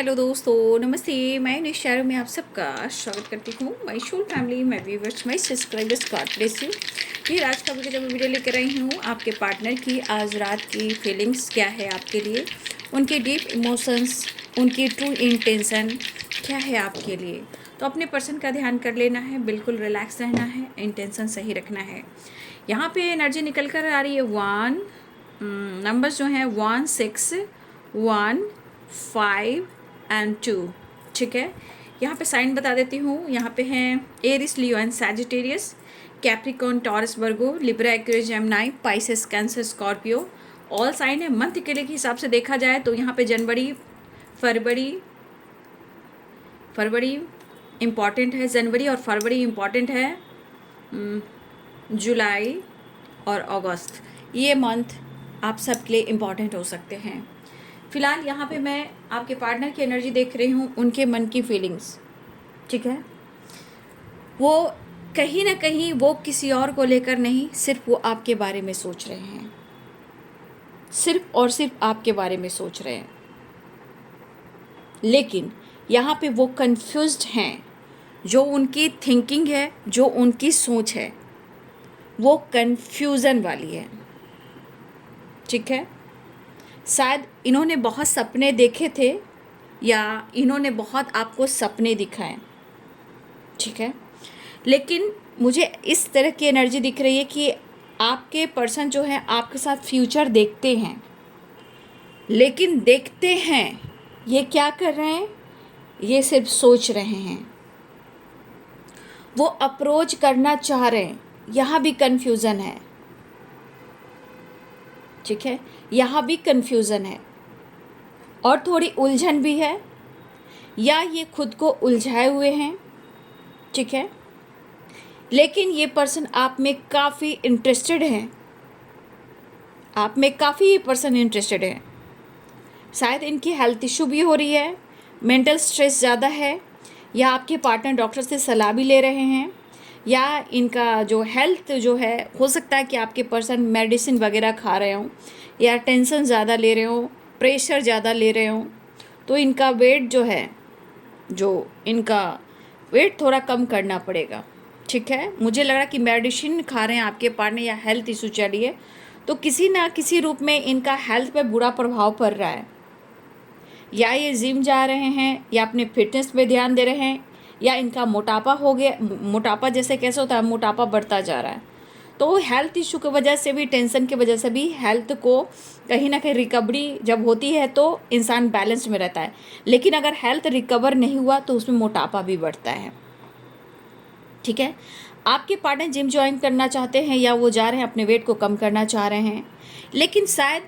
Hello दोस्तों, नमस्ते। मैं निशार में आप सबका स्वागत करती हूँ my whole family, my viewers, my subscribers. God bless you. ये आज का जब वीडियो लेकर आई हूँ, आपके पार्टनर की आज रात की फीलिंग्स क्या है आपके लिए, उनके डीप इमोशंस, उनकी ट्रू इंटेंशन क्या है आपके लिए। तो अपने पर्सन का ध्यान कर लेना है, बिल्कुल रिलैक्स रहना है, इंटेंशन सही रखना है। यहाँ पे एनर्जी निकल कर आ रही है 1 नंबर्स जो हैं 1 6 1 5 एंड 2। ठीक है, यहाँ पे साइन बता देती हूँ। यहाँ पे हैं Aries, Leo and Sagittarius, Capricorn, Taurus, Virgo, Libra, Aquarius, Gemini, Pisces, Cancer, Scorpio. All sign है। मंथ के लिए के हिसाब से देखा जाए तो यहाँ पे जनवरी, फरवरी फरवरी इम्पॉर्टेंट है, जनवरी और फरवरी इम्पॉर्टेंट है, जुलाई और अगस्त, ये मंथ आप सबके लिए इम्पॉर्टेंट हो सकते हैं। फ़िलहाल यहाँ पे मैं आपके पार्टनर की एनर्जी देख रही हूँ, उनके मन की फीलिंग्स। ठीक है, वो कहीं ना कहीं वो किसी और को लेकर नहीं, सिर्फ वो आपके बारे में सोच रहे हैं, सिर्फ और सिर्फ आपके बारे में सोच रहे हैं। लेकिन यहाँ पे वो कंफ्यूज्ड हैं। जो उनकी थिंकिंग है, जो उनकी सोच है, वो कंफ्यूजन वाली है। ठीक है, शायद इन्होंने बहुत सपने देखे थे या इन्होंने बहुत आपको सपने दिखाए। ठीक है, लेकिन मुझे इस तरह की एनर्जी दिख रही है कि आपके पर्सन जो है आपके साथ फ्यूचर देखते हैं, लेकिन देखते हैं ये क्या कर रहे हैं, ये सिर्फ सोच रहे हैं। वो अप्रोच करना चाह रहे हैं, यहाँ भी कन्फ्यूज़न है। ठीक है, यहाँ भी कन्फ्यूज़न है और थोड़ी उलझन भी है, या ये खुद को उलझाए हुए हैं। ठीक है, लेकिन ये पर्सन आप में काफ़ी इंटरेस्टेड है, आप में काफ़ी पर्सन इंटरेस्टेड है। शायद इनकी हेल्थ इशू भी हो रही है, मेंटल स्ट्रेस ज़्यादा है, या आपके पार्टनर डॉक्टर से सलाह भी ले रहे हैं, या इनका जो हेल्थ जो है, हो सकता है कि आपके पर्सन मेडिसिन वगैरह खा रहे हों, या टेंशन ज़्यादा ले रहे हों, प्रेशर ज़्यादा ले रहे हों। तो इनका वेट जो है, जो इनका वेट थोड़ा कम करना पड़ेगा। ठीक है, मुझे लग रहा है कि मेडिसिन खा रहे हैं आपके पार्टनर, या हेल्थ इशू चली है, तो किसी ना किसी रूप में इनका हेल्थ पे बुरा प्रभाव पड़ रहा है। या ये जिम जा रहे हैं, या अपने फिटनेस पे ध्यान दे रहे हैं, या इनका मोटापा हो गया। मोटापा जैसे कैसे होता है, मोटापा बढ़ता जा रहा है। तो हेल्थ इशू की वजह से भी, टेंशन की वजह से भी हेल्थ को कहीं ना कहीं रिकवरी जब होती है तो इंसान बैलेंस में रहता है। लेकिन अगर हेल्थ रिकवर नहीं हुआ तो उसमें मोटापा भी बढ़ता है। ठीक है, आपके पार्टनर जिम ज्वाइन करना चाहते हैं, या वो जा रहे हैं अपने वेट को कम करना चाह रहे हैं, लेकिन शायद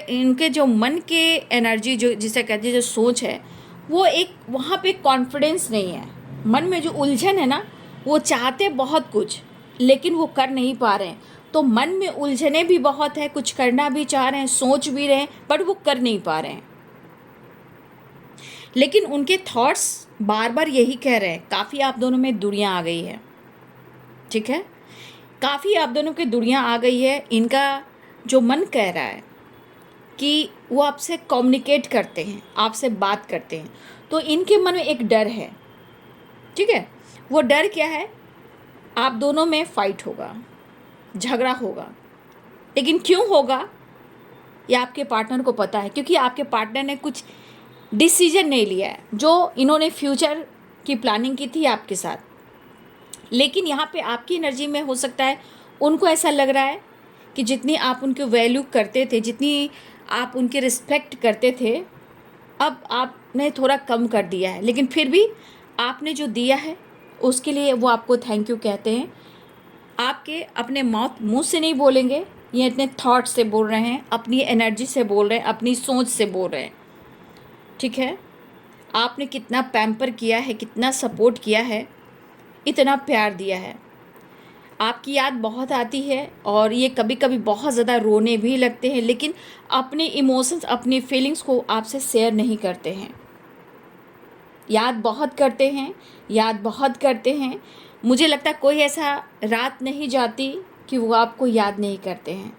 इनके जो मन के एनर्जी, जो जिसे कहते हैं जो सोच है, वो एक वहाँ पे कॉन्फिडेंस नहीं है। मन में जो उलझन है ना, वो चाहते बहुत कुछ लेकिन वो कर नहीं पा रहे हैं। तो मन में उलझने भी बहुत है, कुछ करना भी चाह रहे हैं, सोच भी रहे हैं, बट वो कर नहीं पा रहे हैं। लेकिन उनके थॉट्स बार बार यही कह रहे हैं, काफ़ी आप दोनों में दूरियां आ गई है। ठीक है, काफ़ी आप दोनों की दूरियां आ गई है। इनका जो मन कह रहा है कि वो आपसे कम्युनिकेट करते हैं, आपसे बात करते हैं, तो इनके मन में एक डर है। ठीक है, वो डर क्या है, आप दोनों में फाइट होगा, झगड़ा होगा। लेकिन क्यों होगा ये आपके पार्टनर को पता है, क्योंकि आपके पार्टनर ने कुछ डिसीजन नहीं लिया है, जो इन्होंने फ्यूचर की प्लानिंग की थी आपके साथ। लेकिन यहाँ पे आपकी एनर्जी में हो सकता है उनको ऐसा लग रहा है कि जितनी आप उनकी वैल्यू करते थे, जितनी आप उनकी रिस्पेक्ट करते थे, अब आपने थोड़ा कम कर दिया है। लेकिन फिर भी आपने जो दिया है उसके लिए वो आपको थैंक यू कहते हैं। आपके अपने मुंह से नहीं बोलेंगे, ये इतने थॉट से बोल रहे हैं, अपनी एनर्जी से बोल रहे हैं, अपनी सोच से बोल रहे हैं। ठीक है, आपने कितना पैम्पर किया है, कितना सपोर्ट किया है, इतना प्यार दिया है। आपकी याद बहुत आती है और ये कभी कभी बहुत ज़्यादा रोने भी लगते हैं, लेकिन अपने इमोशंस, अपनी फीलिंग्स को आपसे शेयर नहीं करते हैं। याद बहुत करते हैं, याद बहुत करते हैं। मुझे लगता है कोई ऐसा रात नहीं जाती कि वो आपको याद नहीं करते हैं।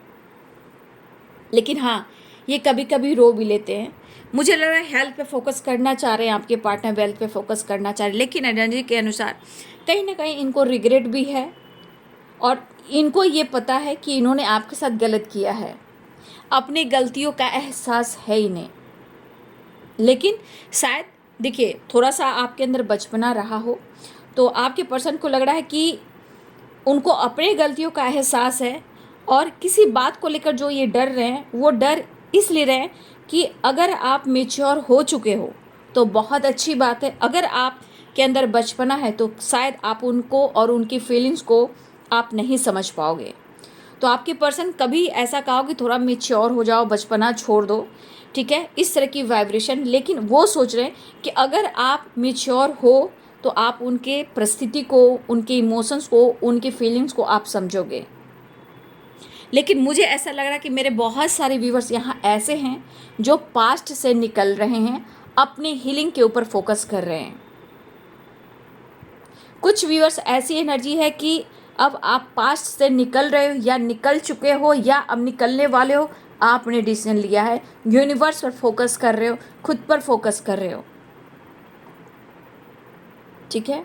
लेकिन हाँ, ये कभी कभी रो भी लेते हैं। मुझे लग रहा है हेल्थ पे फोकस करना चाह रहे हैं आपके पार्टनर, वेल्थ पे फोकस करना चाह रहे हैं, लेकिन एनर्जी के अनुसार कहीं ना कहीं इनको रिग्रेट भी है और इनको ये पता है कि इन्होंने आपके साथ गलत किया है। अपनी गलतियों का एहसास है इन्हें, लेकिन शायद देखिए थोड़ा सा आपके अंदर बचपना रहा हो, तो आपके पर्सन को लग रहा है कि उनको अपने गलतियों का एहसास है और किसी बात को लेकर जो ये डर रहे हैं, वो डर इसलिए रहे हैं कि अगर आप मेच्योर हो चुके हो तो बहुत अच्छी बात है, अगर आप के अंदर बचपना है तो शायद आप उनको और उनकी फीलिंग्स को आप नहीं समझ पाओगे। तो आपके पर्सन कभी ऐसा कहो कि थोड़ा मेच्योर हो जाओ, बचपना छोड़ दो, ठीक है, इस तरह की वाइब्रेशन। लेकिन वो सोच रहे हैं कि अगर आप मेच्योर हो तो आप उनके परिस्थिति को, उनके इमोशंस को, उनकी फीलिंग्स को आप समझोगे। लेकिन मुझे ऐसा लग रहा है कि मेरे बहुत सारे व्यूवर्स यहाँ ऐसे हैं जो पास्ट से निकल रहे हैं, अपनी हीलिंग के ऊपर फोकस कर रहे हैं। कुछ व्यूवर्स ऐसी एनर्जी है कि अब आप पास्ट से निकल रहे हो या निकल चुके हो या अब निकलने वाले हो, आपने डिसीजन लिया है, यूनिवर्स पर फोकस कर रहे हो, खुद पर फोकस कर रहे हो, ठीक है।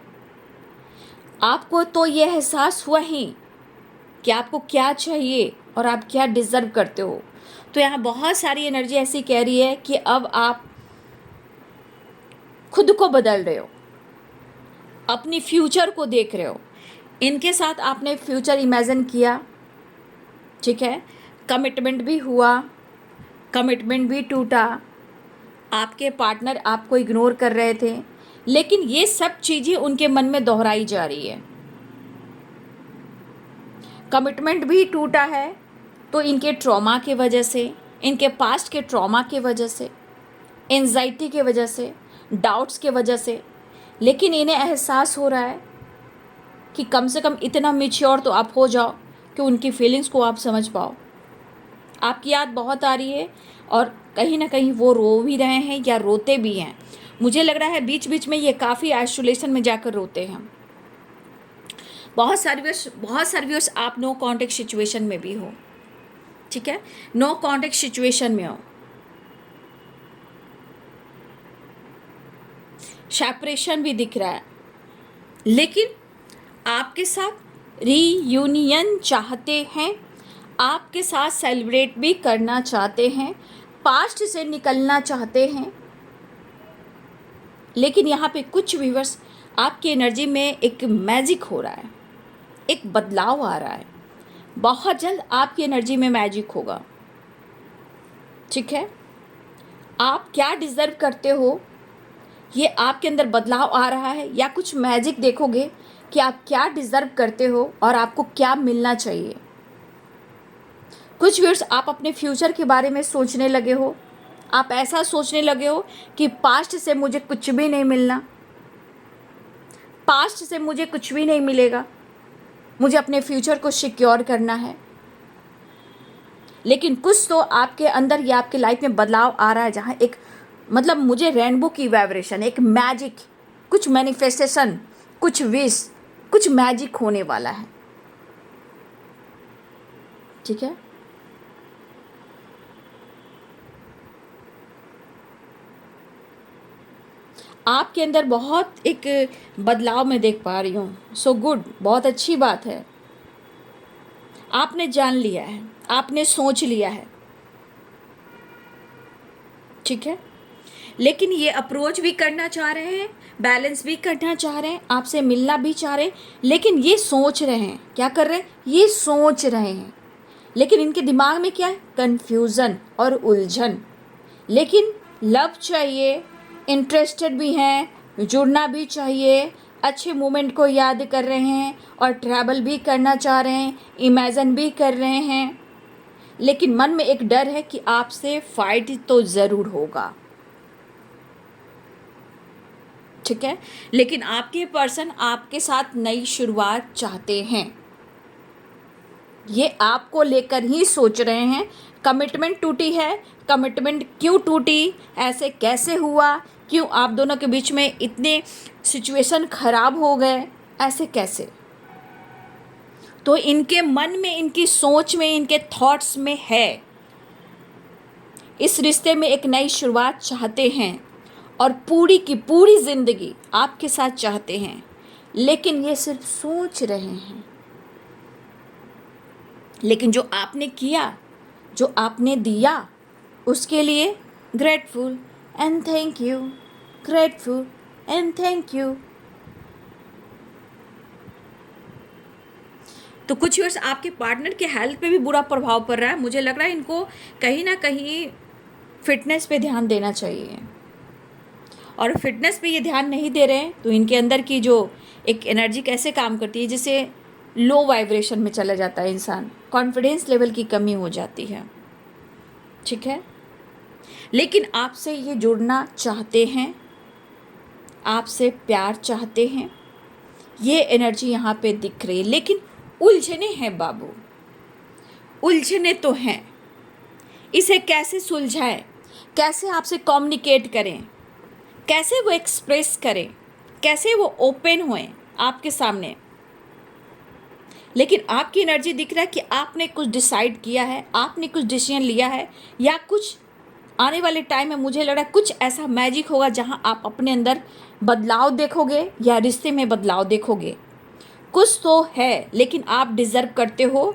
आपको तो ये एहसास हुआ ही कि आपको क्या चाहिए और आप क्या डिज़र्व करते हो। तो यहाँ बहुत सारी एनर्जी ऐसी कह रही है कि अब आप खुद को बदल रहे हो, अपनी फ्यूचर को देख रहे हो। इनके साथ आपने फ्यूचर इमेजिन किया, ठीक है, कमिटमेंट भी हुआ, कमिटमेंट भी टूटा, आपके पार्टनर आपको इग्नोर कर रहे थे, लेकिन ये सब चीज़ें उनके मन में दोहराई जा रही है। कमिटमेंट भी टूटा है तो इनके ट्रॉमा के वजह से, इनके पास्ट के ट्रॉमा के वजह से, एंजाइटी के वजह से, डाउट्स के वजह से। लेकिन इन्हें एहसास हो रहा है कि कम से कम इतना मैच्योर तो आप हो जाओ कि उनकी फीलिंग्स को आप समझ पाओ। आपकी याद बहुत आ रही है और कहीं ना कहीं वो रो भी रहे हैं या रोते भी हैं। मुझे लग रहा है बीच बीच में ये काफ़ी आइसोलेशन में जाकर रोते हैं। बहुत सारे व्यूअर्स आप नो कांटेक्ट सिचुएशन में भी हो, ठीक है, नो कांटेक्ट सिचुएशन में हो, सेपरेशन भी दिख रहा है, लेकिन आपके साथ रीयूनियन चाहते हैं, आपके साथ सेलिब्रेट भी करना चाहते हैं, पास्ट से निकलना चाहते हैं। लेकिन यहाँ पे कुछ व्यूअर्स आपकी एनर्जी में एक मैजिक हो रहा है, एक बदलाव आ रहा है, बहुत जल्द आपकी एनर्जी में मैजिक होगा, ठीक है। आप क्या डिज़र्व करते हो, ये आपके अंदर बदलाव आ रहा है, या कुछ मैजिक देखोगे कि आप क्या डिज़र्व करते हो और आपको क्या मिलना चाहिए। कुछ व्यूअर्स आप अपने फ्यूचर के बारे में सोचने लगे हो, आप ऐसा सोचने लगे हो कि पास्ट से मुझे कुछ भी नहीं मिलना, पास्ट से मुझे कुछ भी नहीं मिलेगा, मुझे अपने फ्यूचर को सिक्योर करना है। लेकिन कुछ तो आपके अंदर या आपके लाइफ में बदलाव आ रहा है, जहाँ एक मतलब मुझे रेनबो की वाइब्रेशन, एक मैजिक, कुछ मैनिफेस्टेशन, कुछ विश, कुछ मैजिक होने वाला है, ठीक है। आपके अंदर बहुत एक बदलाव मैं देख पा रही हूँ। सो गुड, बहुत अच्छी बात है। आपने जान लिया है, आपने सोच लिया है, ठीक है। लेकिन ये अप्रोच भी करना चाह रहे हैं, बैलेंस भी करना चाह रहे हैं, आपसे मिलना भी चाह रहे हैं, लेकिन ये सोच रहे हैं, क्या कर रहे हैं, ये सोच रहे हैं। लेकिन इनके दिमाग में क्या है, कन्फ्यूज़न और उलझन। लेकिन लव चाहिए, इंटरेस्टेड भी हैं, जुड़ना भी चाहिए, अच्छे मोमेंट को याद कर रहे हैं और ट्रैवल भी करना चाह रहे हैं, इमेजिन भी कर रहे हैं। लेकिन मन में एक डर है कि आपसे फाइट तो ज़रूर होगा, ठीक है। लेकिन आपके पर्सन आपके साथ नई शुरुआत चाहते हैं, ये आपको लेकर ही सोच रहे हैं। कमिटमेंट टूटी है, कमिटमेंट क्यों टूटी, ऐसे कैसे हुआ, क्यों आप दोनों के बीच में इतने सिचुएशन खराब हो गए, ऐसे कैसे। तो इनके मन में, इनकी सोच में, इनके थॉट्स में है, इस रिश्ते में एक नई शुरुआत चाहते हैं और पूरी की पूरी ज़िंदगी आपके साथ चाहते हैं, लेकिन ये सिर्फ सोच रहे हैं। लेकिन जो आपने किया, जो आपने दिया, उसके लिए grateful and thank you, grateful and thank you. तो कुछ व्यूअर्स, आपके पार्टनर के हेल्थ पे भी बुरा प्रभाव पड़ रहा है। मुझे लग रहा है इनको कहीं ना कहीं फिटनेस पे ध्यान देना चाहिए, और फिटनेस पे ये ध्यान नहीं दे रहे हैं तो इनके अंदर की जो एक एनर्जी कैसे काम करती है, जिसे लो वाइब्रेशन में चला जाता है इंसान, कॉन्फिडेंस लेवल की कमी हो जाती है। ठीक है, लेकिन आपसे ये जुड़ना चाहते हैं, आपसे प्यार चाहते हैं, ये एनर्जी यहाँ पे दिख रही है। लेकिन उलझने हैं बाबू, उलझने तो हैं। इसे कैसे सुलझाएं, कैसे आपसे कम्युनिकेट करें, कैसे वो एक्सप्रेस करें, कैसे वो ओपन होएं आपके सामने। लेकिन आपकी एनर्जी दिख रहा है कि आपने कुछ डिसाइड किया है, आपने कुछ डिसीजन लिया है, या कुछ आने वाले टाइम में मुझे लग रहा है कुछ ऐसा मैजिक होगा जहां आप अपने अंदर बदलाव देखोगे या रिश्ते में बदलाव देखोगे। कुछ तो है, लेकिन आप डिज़र्व करते हो।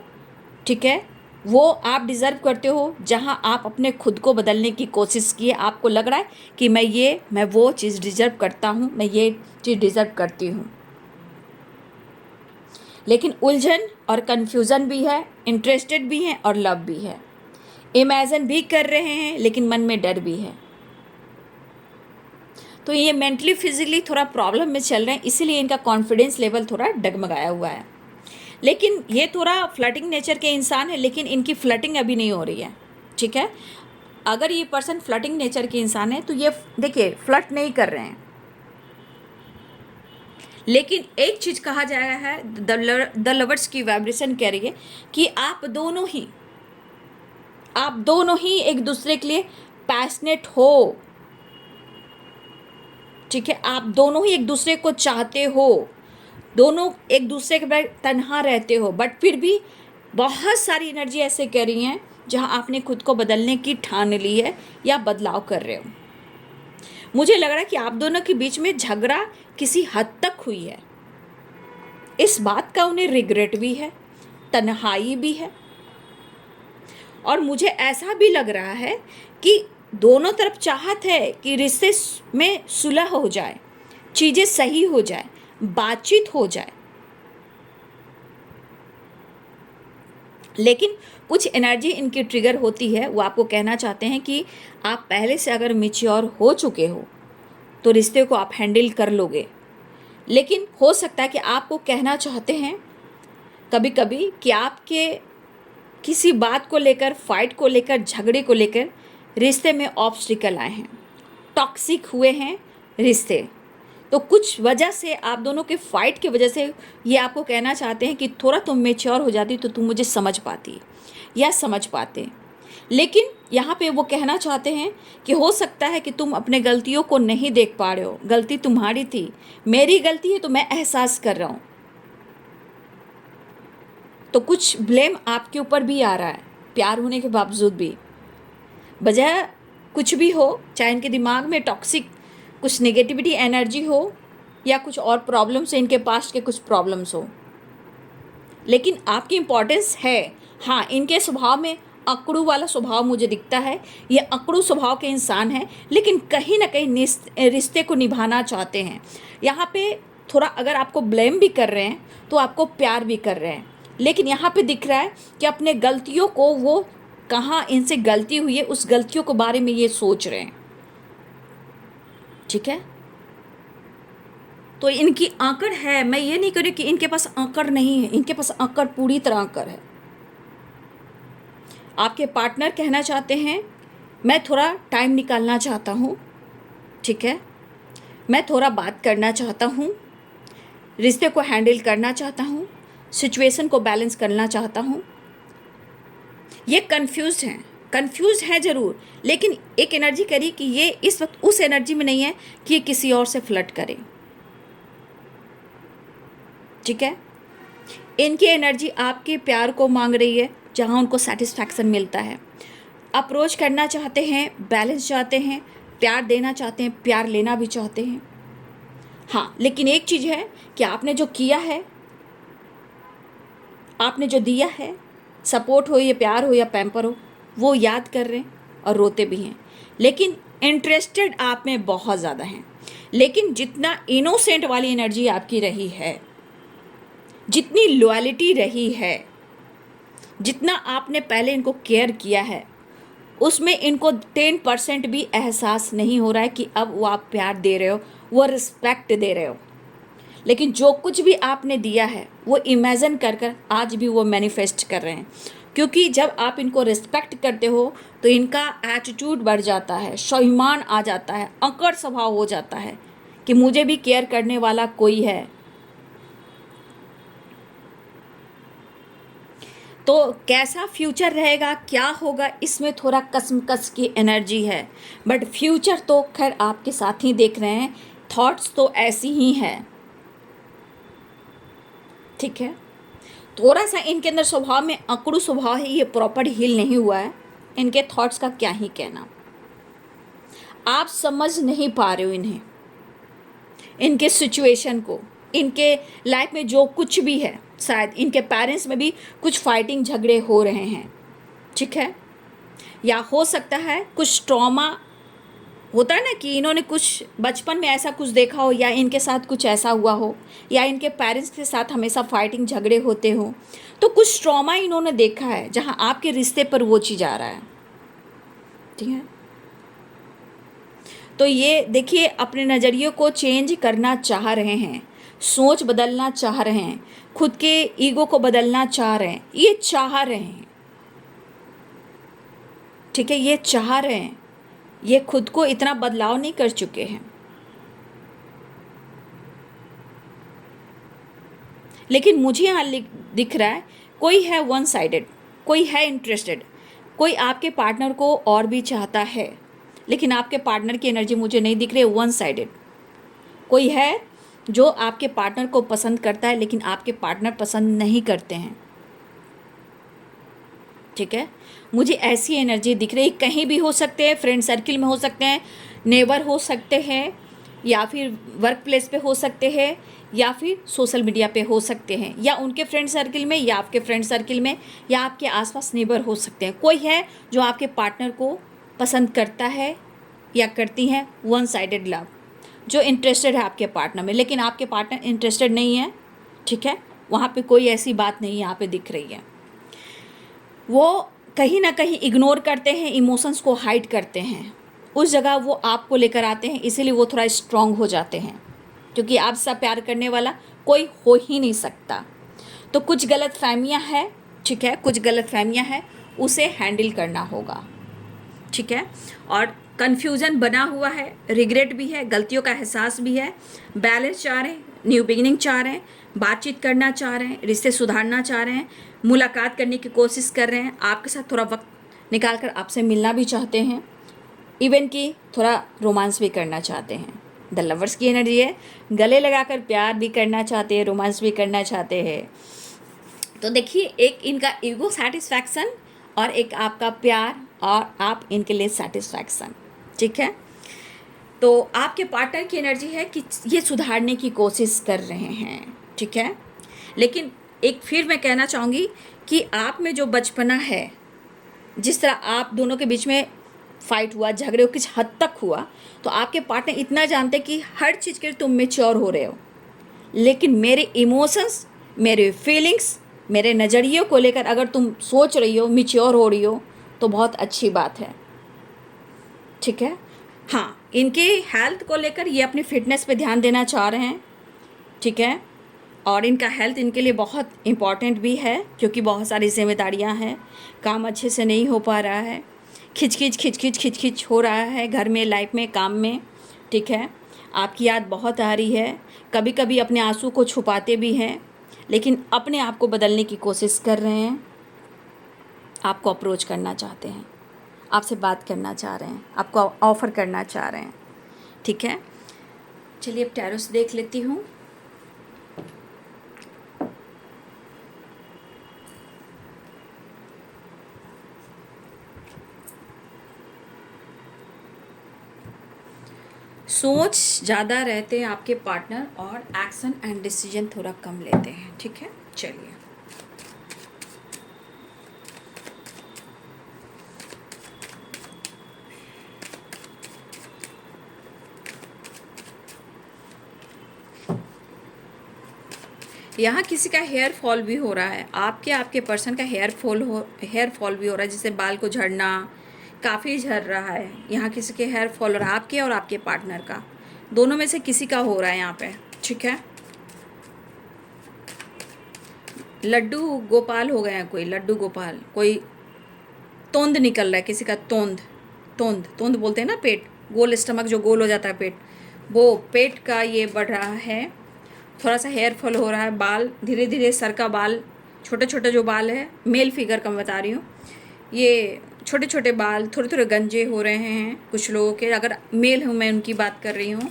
ठीक है, वो आप डिज़र्व करते हो जहां आप अपने खुद को बदलने की कोशिश किए। आपको लग रहा है कि मैं वो चीज़ डिज़र्व करता हूं, मैं ये चीज़ डिज़र्व करती हूं। लेकिन उलझन और कन्फ्यूज़न भी है, इंटरेस्टेड भी हैं और लव भी है। इमेजिन भी कर रहे हैं, लेकिन मन में डर भी है। तो ये मेंटली फिजिकली थोड़ा प्रॉब्लम में चल रहे हैं, इसीलिए इनका कॉन्फिडेंस लेवल थोड़ा डगमगाया हुआ है। लेकिन ये थोड़ा फ्लर्टिंग नेचर के इंसान है, लेकिन इनकी फ्लर्टिंग अभी नहीं हो रही है। ठीक है, अगर ये पर्सन फ्लर्टिंग नेचर के इंसान है तो ये देखिए फ्लर्ट नहीं कर रहे हैं। लेकिन एक चीज़ कहा जाएगा है, द लवर्स की वाइब्रेशन कह रही है कि आप दोनों ही एक दूसरे के लिए पैशनेट हो। ठीक है, आप दोनों ही एक दूसरे को चाहते हो, दोनों एक दूसरे के बगैर तन्हा रहते हो, बट फिर भी बहुत सारी एनर्जी ऐसे कह रही हैं जहां आपने खुद को बदलने की ठान ली है या बदलाव कर रहे हो। मुझे लग रहा है कि आप दोनों के बीच में झगड़ा किसी हद तक हुई है। इस बात का उन्हें रिग्रेट भी है, तन्हाई भी है, और मुझे ऐसा भी लग रहा है कि दोनों तरफ चाहत है कि रिश्ते में सुलह हो जाए, चीज़ें सही हो जाए, बातचीत हो जाए। लेकिन कुछ एनर्जी इनकी ट्रिगर होती है, वो आपको कहना चाहते हैं कि आप पहले से अगर मैच्योर हो चुके हो तो रिश्ते को आप हैंडल कर लोगे। लेकिन हो सकता है कि आपको कहना चाहते हैं कभी कभी कि आपके किसी बात को लेकर, फाइट को लेकर, झगड़े को लेकर रिश्ते में ऑब्स्टिकल आए हैं, टॉक्सिक हुए हैं रिश्ते। तो कुछ वजह से आप दोनों के फाइट की वजह से ये आपको कहना चाहते हैं कि थोड़ा तुम मैच्योर हो जाती तो तुम मुझे समझ पाती या समझ पाते। लेकिन यहाँ पे वो कहना चाहते हैं कि हो सकता है कि तुम अपने गलतियों को नहीं देख पा रहे हो, गलती तुम्हारी थी, मेरी गलती है तो मैं एहसास कर रहा हूँ। तो कुछ ब्लेम आपके ऊपर भी आ रहा है, प्यार होने के बावजूद भी। वजह कुछ भी हो, चाहे इनके दिमाग में टॉक्सिक कुछ नेगेटिविटी एनर्जी हो या कुछ और प्रॉब्लम्स, इनके पास्ट के कुछ प्रॉब्लम्स हो, लेकिन आपकी इम्पोर्टेंस है। हाँ, इनके स्वभाव में अकड़ू वाला स्वभाव मुझे दिखता है, ये अकड़ू स्वभाव के इंसान हैं, लेकिन कहीं ना कहीं रिश्ते को निभाना चाहते हैं। यहाँ पे थोड़ा अगर आपको ब्लेम भी कर रहे हैं तो आपको प्यार भी कर रहे हैं, लेकिन यहाँ पे दिख रहा है कि अपने गलतियों को, वो कहाँ इनसे गलती हुई है उस गलतियों के बारे में ये सोच रहे हैं। ठीक है, तो इनकी आंकड़ है, मैं ये नहीं कह रही कि इनके पास आंकड़ नहीं है, इनके पास आंकड़ पूरी तरह आंकड़ है। आपके पार्टनर कहना चाहते हैं मैं थोड़ा टाइम निकालना चाहता हूँ। ठीक है, मैं थोड़ा बात करना चाहता हूँ, रिश्ते को हैंडल करना चाहता हूँ, सिचुएशन को बैलेंस करना चाहता हूँ। ये कंफ्यूज है ज़रूर, लेकिन एक एनर्जी करी कि ये इस वक्त उस एनर्जी में नहीं है कि ये किसी और से फ्लर्ट करे। ठीक है, इनकी एनर्जी आपके प्यार को मांग रही है जहां उनको सेटिस्फैक्शन मिलता है। अप्रोच करना चाहते हैं, बैलेंस चाहते हैं, प्यार देना चाहते हैं, प्यार लेना भी चाहते हैं। हाँ, लेकिन एक चीज़ है कि आपने जो किया है, आपने जो दिया है, सपोर्ट हो या प्यार हो या पैम्पर हो, वो याद कर रहे हैं और रोते भी हैं। लेकिन इंटरेस्टेड आप में बहुत ज़्यादा हैं। लेकिन जितना इनोसेंट वाली एनर्जी आपकी रही है, जितनी लॉयल्टी रही है, जितना आपने पहले इनको केयर किया है, उसमें इनको 10% भी एहसास नहीं हो रहा है कि अब वो आप प्यार दे रहे हो, वो रिस्पेक्ट दे रहे हो। लेकिन जो कुछ भी आपने दिया है वो इमेजिन कर कर आज भी वो मैनिफेस्ट कर रहे हैं। क्योंकि जब आप इनको रिस्पेक्ट करते हो तो इनका एटीट्यूड बढ़ जाता है, स्वाभिमान आ जाता है, अकड़ स्वभाव हो जाता है कि मुझे भी केयर करने वाला कोई है। तो कैसा फ्यूचर रहेगा, क्या होगा, इसमें थोड़ा कसमकस की एनर्जी है। बट फ्यूचर तो खैर आपके साथ ही देख रहे हैं, थॉट्स तो ऐसी ही हैं। ठीक है, थोड़ा सा इनके अंदर स्वभाव में अकड़ू स्वभाव है, ये प्रॉपर हील नहीं हुआ है। इनके थॉट्स का क्या ही कहना, आप समझ नहीं पा रहे हो इन्हें, इनके सिचुएशन को, इनके लाइफ में जो कुछ भी है। शायद इनके पेरेंट्स में भी कुछ फाइटिंग झगड़े हो रहे हैं। ठीक है, या हो सकता है कुछ ट्रॉमा होता है ना, कि इन्होंने कुछ बचपन में ऐसा कुछ देखा हो, या इनके साथ कुछ ऐसा हुआ हो, या इनके पेरेंट्स के साथ हमेशा फाइटिंग झगड़े होते हो। तो कुछ ट्रॉमा इन्होंने देखा है जहां आपके रिश्ते पर वो चीज़ आ रहा है। ठीक है, तो ये देखिए अपने नज़रिए को चेंज करना चाह रहे हैं, सोच बदलना चाह रहे हैं, खुद के ईगो को बदलना चाह रहे हैं, ये चाह रहे हैं। ठीक है, ये चाह रहे हैं, ये खुद को इतना बदलाव नहीं कर चुके हैं। लेकिन मुझे यहाँ दिख रहा है कोई है वन साइडेड, कोई है इंटरेस्टेड, कोई आपके पार्टनर को और भी चाहता है। लेकिन आपके पार्टनर की एनर्जी मुझे नहीं दिख रही है वन साइडेड। कोई है जो आपके पार्टनर को पसंद करता है, लेकिन आपके पार्टनर पसंद नहीं करते हैं। ठीक है, मुझे ऐसी एनर्जी दिख रही है। कहीं भी हो सकते हैं, फ्रेंड सर्किल में हो सकते हैं, नेबर हो सकते हैं, या फिर वर्क प्लेस पे हो सकते हैं, या फिर सोशल मीडिया पे हो सकते हैं, या उनके फ्रेंड सर्किल में, या आपके फ्रेंड सर्किल में, या आपके आसपास नेबर हो सकते हैं। कोई है जो आपके पार्टनर को पसंद करता है या करती हैं, वन साइडेड लव, जो इंटरेस्टेड है आपके पार्टनर में, लेकिन आपके पार्टनर इंटरेस्टेड नहीं है। ठीक है, वहाँ पे कोई ऐसी बात नहीं यहाँ पे दिख रही है। वो कहीं ना कहीं इग्नोर करते हैं, इमोशंस को हाइड करते हैं, उस जगह वो आपको लेकर आते हैं, इसीलिए वो थोड़ा स्ट्रांग हो जाते हैं, क्योंकि आपसे प्यार करने वाला कोई हो ही नहीं सकता। तो कुछ गलत फहमियाँ हैं। ठीक है, कुछ गलत फहमियाँ हैं, उसे हैंडल करना होगा। ठीक है, और कन्फ्यूज़न बना हुआ है, रिग्रेट भी है, गलतियों का एहसास भी है, बैलेंस चाह रहे हैं, न्यू बिगिनिंग चाह रहे हैं, बातचीत करना चाह रहे हैं, रिश्ते सुधारना चाह रहे हैं, मुलाकात करने की कोशिश कर रहे हैं, आपके साथ थोड़ा वक्त निकाल कर आपसे मिलना भी चाहते हैं, इवन कि थोड़ा रोमांस भी करना चाहते हैं। द लवर्स की एनर्जी है, गले लगाकर प्यार भी करना चाहते हैं, रोमांस भी करना चाहते हैं। तो देखिए, एक इनका ईगो सेटिस्फैक्शन और एक आपका प्यार, और आप इनके लिए सेटिस्फैक्शन। ठीक है, तो आपके पार्टनर की एनर्जी है कि ये सुधारने की कोशिश कर रहे हैं। ठीक है, लेकिन एक फिर मैं कहना चाहूँगी कि आप में जो बचपना है, जिस तरह आप दोनों के बीच में फाइट हुआ, झगड़े हो, किस हद तक हुआ, तो आपके पार्टनर इतना जानते कि हर चीज़ के लिए तुम मैच्योर हो रहे हो, लेकिन मेरे इमोशंस, मेरे फीलिंग्स, मेरे नज़रिए को लेकर अगर तुम सोच रही हो, मैच्योर हो रही हो, तो बहुत अच्छी बात है। ठीक है, हाँ, इनके हेल्थ को लेकर ये अपनी फिटनेस पे ध्यान देना चाह रहे हैं। ठीक है, और इनका हेल्थ इनके लिए बहुत इम्पॉर्टेंट भी है, क्योंकि बहुत सारी जिम्मेदारियां हैं, काम अच्छे से नहीं हो पा रहा है, खिच खिच हो रहा है घर में, लाइफ में, काम में। ठीक है, आपकी याद बहुत आ रही है, कभी कभी अपने आंसू को छुपाते भी हैं, लेकिन अपने आप को बदलने की कोशिश कर रहे हैं, आपको अप्रोच करना चाहते हैं, आपसे बात करना चाह रहे हैं, आपको ऑफ़र करना चाह रहे हैं। ठीक है, चलिए अब टैरो से देख लेती हूँ। सोच ज़्यादा रहते हैं आपके पार्टनर और एक्शन एंड डिसीजन थोड़ा कम लेते हैं। ठीक है, चलिए। यहाँ किसी का हेयर फॉल भी हो रहा है, आपके पर्सन का हेयर फॉल भी हो रहा है, जिससे बाल को झड़ना, काफ़ी झड़ रहा है। यहाँ किसी के हेयर फॉल हो रहा है, आपके और आपके पार्टनर का, दोनों में से किसी का हो रहा है यहाँ पे। ठीक है, लड्डू गोपाल हो गए हैं, कोई लड्डू गोपाल, कोई तोंद निकल रहा है किसी का, तोंद तोंद तोंद बोलते हैं ना, पेट गोल, स्टमक जो गोल हो जाता है पेट, वो पेट का ये बढ़ रहा है। थोड़ा सा हेयर फॉल हो रहा है, बाल धीरे धीरे, सर का बाल, छोटे छोटे जो बाल है, मेल फिगर का मैं बता रही हूँ, ये छोटे छोटे बाल थोड़े थोड़े गंजे हो रहे हैं कुछ लोगों के। अगर मेल हूँ मैं, उनकी बात कर रही हूँ,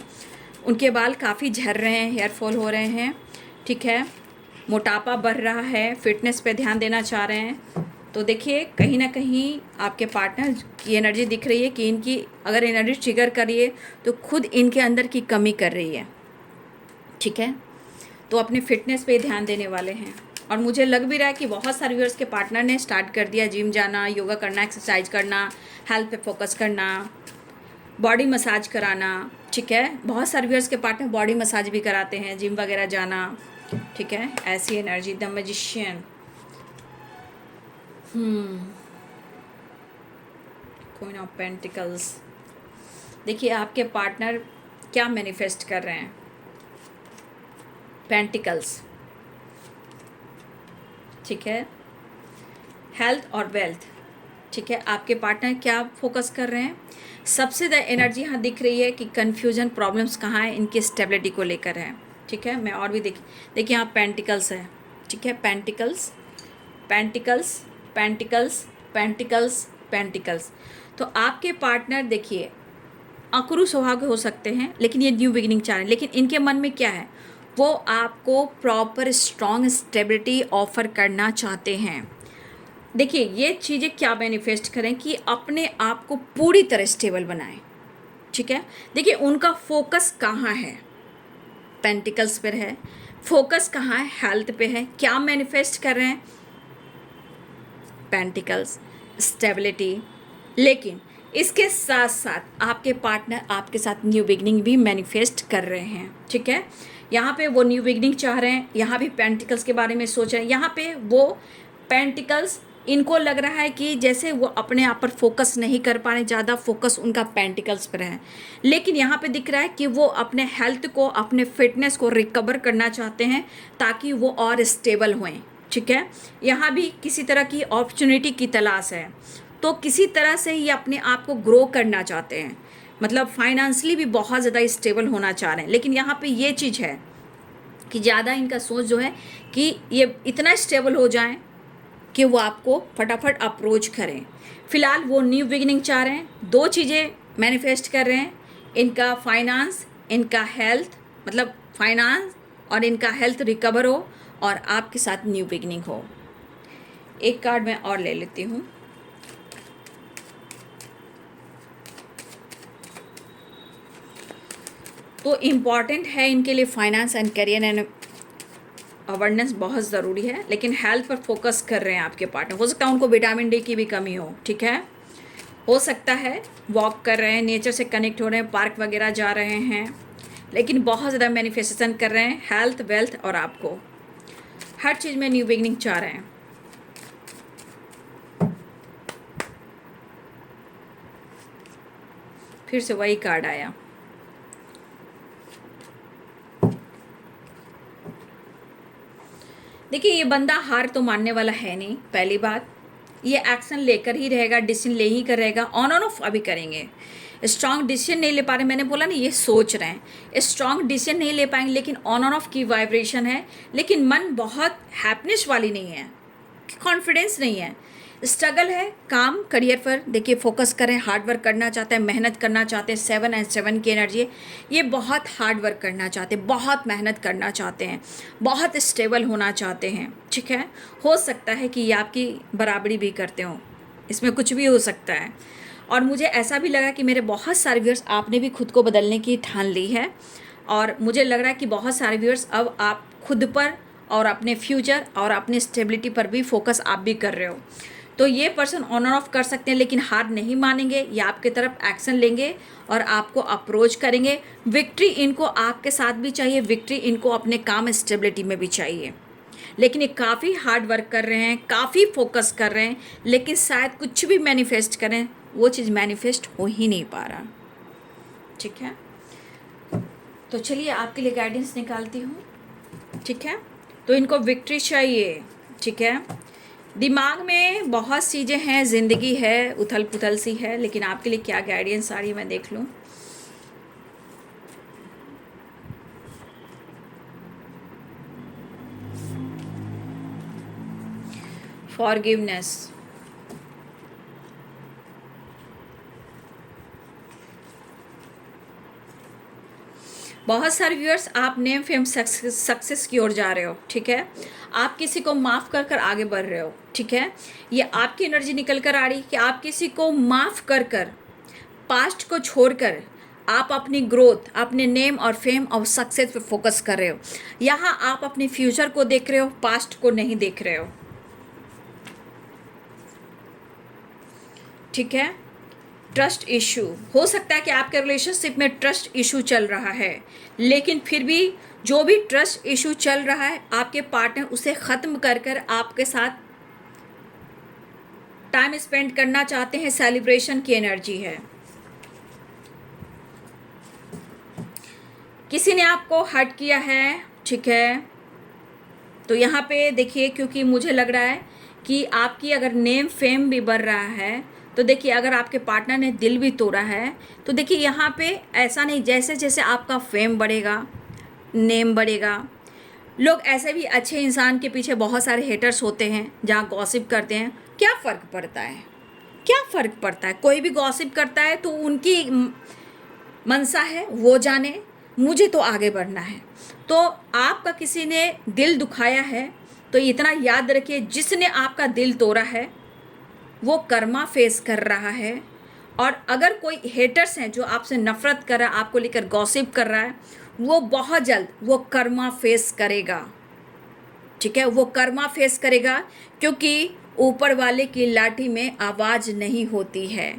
उनके बाल काफ़ी झड़ रहे हैं, हेयर फॉल हो रहे हैं। ठीक है, मोटापा बढ़ रहा है, फिटनेस पे ध्यान देना चाह रहे हैं। तो देखिए, कहीं ना कहीं आपके पार्टनर की एनर्जी दिख रही है कि इनकी अगर एनर्जी ट्रिगर करिए तो खुद इनके अंदर की कमी कर रही है। ठीक है, तो अपने फिटनेस पे ध्यान देने वाले हैं। और मुझे लग भी रहा है कि बहुत सारे व्यूअर्स के पार्टनर ने स्टार्ट कर दिया जिम जाना, योगा करना, एक्सरसाइज करना, हेल्थ पे फोकस करना, बॉडी मसाज कराना। ठीक है, बहुत सारे व्यूअर्स के पार्टनर बॉडी मसाज भी कराते हैं, जिम वगैरह जाना। ठीक है, ऐसी energy, the magician. Queen of pentacles. देखिए आपके पार्टनर क्या मैनिफेस्ट कर रहे हैं, पेंटिकल्स। ठीक है, हेल्थ और वेल्थ। ठीक है, आपके पार्टनर क्या फोकस कर रहे हैं, सबसे ज़्यादा एनर्जी यहाँ दिख रही है कि कन्फ्यूजन, प्रॉब्लम्स कहाँ है, इनकी स्टेबिलिटी को लेकर है। ठीक है, मैं और भी देखिए यहाँ पेंटिकल्स है। ठीक है, pentacles pentacles pentacles pentacles pentacles. तो आपके पार्टनर देखिए अक्रूर स्वभाव के हो सकते हैं, लेकिन ये न्यू बिगिनिंग चाह रहे हैं। लेकिन इनके मन में क्या है, वो आपको प्रॉपर स्ट्रॉन्ग स्टेबिलिटी ऑफर करना चाहते हैं। देखिए ये चीज़ें क्या मैनिफेस्ट करें कि अपने आप को पूरी तरह स्टेबल बनाएं। ठीक है, देखिए उनका फोकस कहाँ है, पेंटिकल्स पर है, फोकस कहाँ है, हेल्थ पे है। क्या मैनिफेस्ट कर रहे हैं, पेंटिकल्स, स्टेबिलिटी। लेकिन इसके साथ साथ आपके पार्टनर आपके साथ न्यू बिगनिंग भी मैनिफेस्ट कर रहे हैं। ठीक है, यहाँ पे वो न्यू बिगनिंग चाह रहे हैं, यहाँ भी पेंटिकल्स के बारे में सोच रहे हैं। यहाँ पे वो पेंटिकल्स, इनको लग रहा है कि जैसे वो अपने आप पर फोकस नहीं कर पा रहे, ज़्यादा फोकस उनका पेंटिकल्स पर है। लेकिन यहाँ पे दिख रहा है कि वो अपने हेल्थ को, अपने फिटनेस को रिकवर करना चाहते हैं ताकि वो और स्टेबल हों। ठीक है, यहाँ भी किसी तरह की अपॉर्चुनिटी की तलाश है, तो किसी तरह से ये अपने आप को ग्रो करना चाहते हैं, मतलब फाइनेंशियली भी बहुत ज़्यादा स्टेबल होना चाह रहे हैं। लेकिन यहाँ पे ये चीज़ है कि ज़्यादा इनका सोच जो है कि ये इतना स्टेबल हो जाएं कि वो आपको फटाफट अप्रोच करें। फिलहाल वो न्यू बिगिनिंग चाह रहे हैं, दो चीज़ें मैनिफेस्ट कर रहे हैं, इनका फाइनेंस, इनका हेल्थ, मतलब फाइनेंस और इनका हेल्थ रिकवर हो और आपके साथ न्यू बिगिनिंग हो। एक कार्ड मैं और ले लेती हूँ। तो इम्पॉर्टेंट है इनके लिए finance and career and awareness बहुत ज़रूरी है, लेकिन हेल्थ पर फोकस कर रहे हैं आपके पार्टनर। हो सकता है उनको विटामिन डी की भी कमी हो। ठीक है, हो सकता है वॉक कर रहे हैं, नेचर से कनेक्ट हो रहे हैं, पार्क वगैरह जा रहे हैं, लेकिन बहुत ज़्यादा मैनिफेस्टेशन कर रहे हैं हेल्थ, वेल्थ और आपको हर चीज़ में न्यू बिगनिंग चाह रहे हैं। फिर से वही कार्ड आया। देखिए ये बंदा हार तो मानने वाला है नहीं, पहली बात। ये एक्शन लेकर ही रहेगा, डिसीजन ले ही कर रहेगा, ऑन ऑफ अभी करेंगे। स्ट्रॉन्ग डिसीजन नहीं ले पा रहे, मैंने बोला ना ये सोच रहे हैं, स्ट्रॉन्ग डिसीजन नहीं ले पाएंगे, लेकिन ऑन ऑफ की वाइब्रेशन है। लेकिन मन बहुत हैप्पीनेस वाली नहीं है, कॉन्फिडेंस नहीं है, स्ट्रगल है काम करियर पर। देखिए फोकस करें, हार्ड वर्क करना चाहते हैं, मेहनत करना चाहते हैं। 7 एंड 7 की एनर्जी है, ये बहुत हार्ड वर्क करना चाहते हैं, बहुत मेहनत करना चाहते हैं, बहुत स्टेबल होना चाहते हैं। ठीक है, हो सकता है कि ये आपकी बराबरी भी करते हो, इसमें कुछ भी हो सकता है। और मुझे ऐसा भी लगा कि मेरे बहुत सारे व्यूअर्स आपने भी खुद को बदलने की ठान ली है, और मुझे लग रहा है कि बहुत सारे व्यूअर्स अब आप खुद पर और अपने फ्यूचर और अपनी स्टेबिलिटी पर भी फोकस आप भी कर रहे हो। तो ये पर्सन ऑन और ऑफ कर सकते हैं, लेकिन हार नहीं मानेंगे, ये आपके तरफ एक्शन लेंगे और आपको अप्रोच करेंगे। विक्ट्री इनको आपके साथ भी चाहिए, विक्ट्री इनको अपने काम स्टेबिलिटी में भी चाहिए, लेकिन ये काफ़ी हार्ड वर्क कर रहे हैं, काफ़ी फोकस कर रहे हैं, लेकिन शायद कुछ भी मैनिफेस्ट करें वो चीज़ मैनिफेस्ट हो ही नहीं पा रहा। ठीक है, तो चलिए आपके लिए गाइडेंस निकालती हूँ। ठीक है, तो इनको विक्ट्री चाहिए। ठीक है, दिमाग में बहुत चीज़ें हैं, ज़िंदगी है, उथल पुथल सी है, लेकिन आपके लिए क्या गाइडेंस आ रही है मैं देख लूँ। फॉरगिवनेस, बहुत सारे व्यूअर्स आप नेम फेम सक्सेस की ओर जा रहे हो। ठीक है, आप किसी को माफ़ कर कर आगे बढ़ रहे हो। ठीक है, ये आपकी एनर्जी निकल कर आ रही कि आप किसी को माफ़ कर कर, पास्ट को छोड़कर आप अपनी ग्रोथ, अपने नेम और फेम और सक्सेस पे फोकस कर रहे हो। यहाँ आप अपने फ्यूचर को देख रहे हो, पास्ट को नहीं देख रहे हो। ठीक है, ट्रस्ट इशू हो सकता है कि आपके रिलेशनशिप में ट्रस्ट इशू चल रहा है, लेकिन फिर भी जो भी ट्रस्ट इशू चल रहा है आपके पार्टनर उसे ख़त्म कर कर आपके साथ टाइम स्पेंड करना चाहते हैं। सेलिब्रेशन की एनर्जी है। किसी ने आपको हर्ट किया है। ठीक है, तो यहाँ पे देखिए, क्योंकि मुझे लग रहा है कि आपकी अगर नेम फेम भी बढ़ रहा है, तो देखिए अगर आपके पार्टनर ने दिल भी तोड़ा है, तो देखिए यहाँ पे ऐसा नहीं, जैसे जैसे आपका फेम बढ़ेगा, नेम बढ़ेगा, लोग ऐसे भी अच्छे इंसान के पीछे बहुत सारे हेटर्स होते हैं जहाँ गॉसिप करते हैं। क्या फ़र्क पड़ता है, क्या फ़र्क पड़ता है? कोई भी गॉसिप करता है तो उनकी मनसा है, वो जाने, मुझे तो आगे बढ़ना है। तो आपका किसी ने दिल दुखाया है तो इतना याद रखिए, जिसने आपका दिल तोड़ा है वो कर्मा फेस कर रहा है। और अगर कोई हेटर्स हैं जो आपसे नफ़रत कर रहा है, आपको लेकर गॉसिप कर रहा है, वो बहुत जल्द वो कर्मा फेस करेगा। ठीक है, वो कर्मा फेस करेगा, क्योंकि ऊपर वाले की लाठी में आवाज़ नहीं होती है।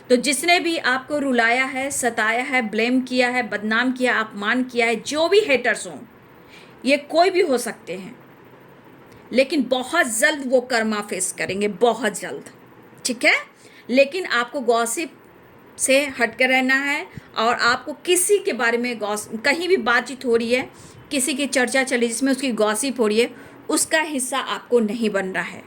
तो जिसने भी आपको रुलाया है, सताया है, ब्लेम किया है, बदनाम किया, अपमान किया है, जो भी हेटर्स हों, ये कोई भी हो सकते हैं, लेकिन बहुत जल्द वो कर्मा फेस करेंगे, बहुत जल्द। ठीक है, लेकिन आपको गॉसिप से हट कर रहना है, और आपको किसी के बारे में कहीं भी बातचीत हो रही है, किसी की चर्चा चली जिसमें उसकी गॉसिप हो रही है, उसका हिस्सा आपको नहीं बन रहा है।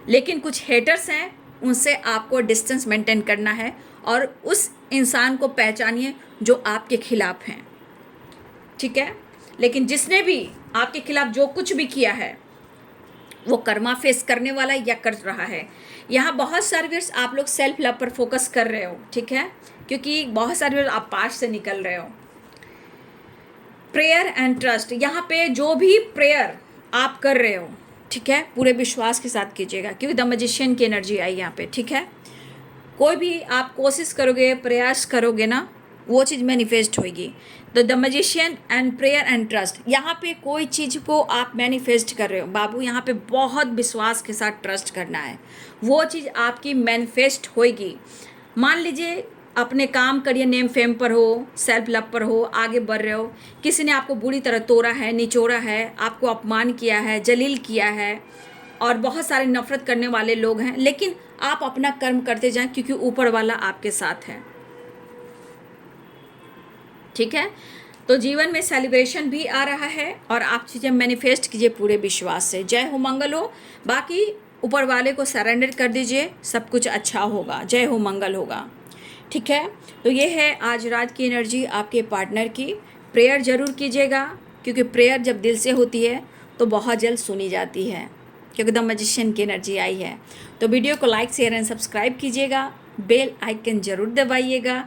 लेकिन कुछ हेटर्स हैं, उनसे आपको डिस्टेंस मेंटेन करना है, और उस इंसान को पहचानिए जो आपके खिलाफ हैं। ठीक है, लेकिन जिसने भी आपके खिलाफ जो कुछ भी किया है वो कर्मा फेस करने वाला या कर रहा है। यहाँ बहुत सारे व्यूअर्स आप लोग सेल्फ लव पर फोकस कर रहे हो। ठीक है, क्योंकि बहुत सारे व्यूअर्स आप पास्ट से निकल रहे हो। प्रेयर एंड ट्रस्ट, यहाँ पे जो भी प्रेयर आप कर रहे हो, ठीक है, पूरे विश्वास के साथ कीजिएगा, क्योंकि द मैजिशियन की एनर्जी आई यहाँ पे। ठीक है, कोई भी आप कोशिश करोगे, प्रयास करोगे ना, वो चीज़ मैनिफेस्ट होगी। तो the magician and prayer and trust, यहाँ पे कोई चीज़ को आप मैनिफेस्ट कर रहे हो बाबू, यहाँ पे बहुत विश्वास के साथ ट्रस्ट करना है, वो चीज़ आपकी मैनिफेस्ट होगी। मान लीजिए अपने काम करिए, नेम फेम पर हो, सेल्फ लव पर हो, आगे बढ़ रहे हो, किसी ने आपको बुरी तरह तोड़ा है, निचोड़ा है, आपको अपमान किया है, जलील किया है, और बहुत सारे नफरत करने वाले लोग हैं, लेकिन आप अपना कर्म करते जाएं, क्योंकि ऊपर वाला आपके साथ है। ठीक है, तो जीवन में सेलिब्रेशन भी आ रहा है, और आप चीज़ें मैनिफेस्ट कीजिए पूरे विश्वास से। जय हो, मंगल हो। बाकी ऊपर वाले को सरेंडर कर दीजिए, सब कुछ अच्छा होगा। जय हो, मंगल होगा। ठीक है, तो ये है आज रात की एनर्जी आपके पार्टनर की। प्रेयर ज़रूर कीजिएगा, क्योंकि प्रेयर जब दिल से होती है तो बहुत जल्द सुनी जाती है, क्योंकि द मैजिशियन की एनर्जी आई है। तो वीडियो को लाइक, शेयर एंड सब्सक्राइब कीजिएगा, बेल आइकन ज़रूर दबाइएगा।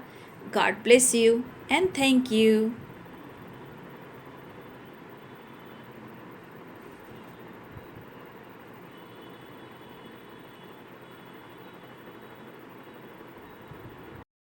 God bless you and thank you.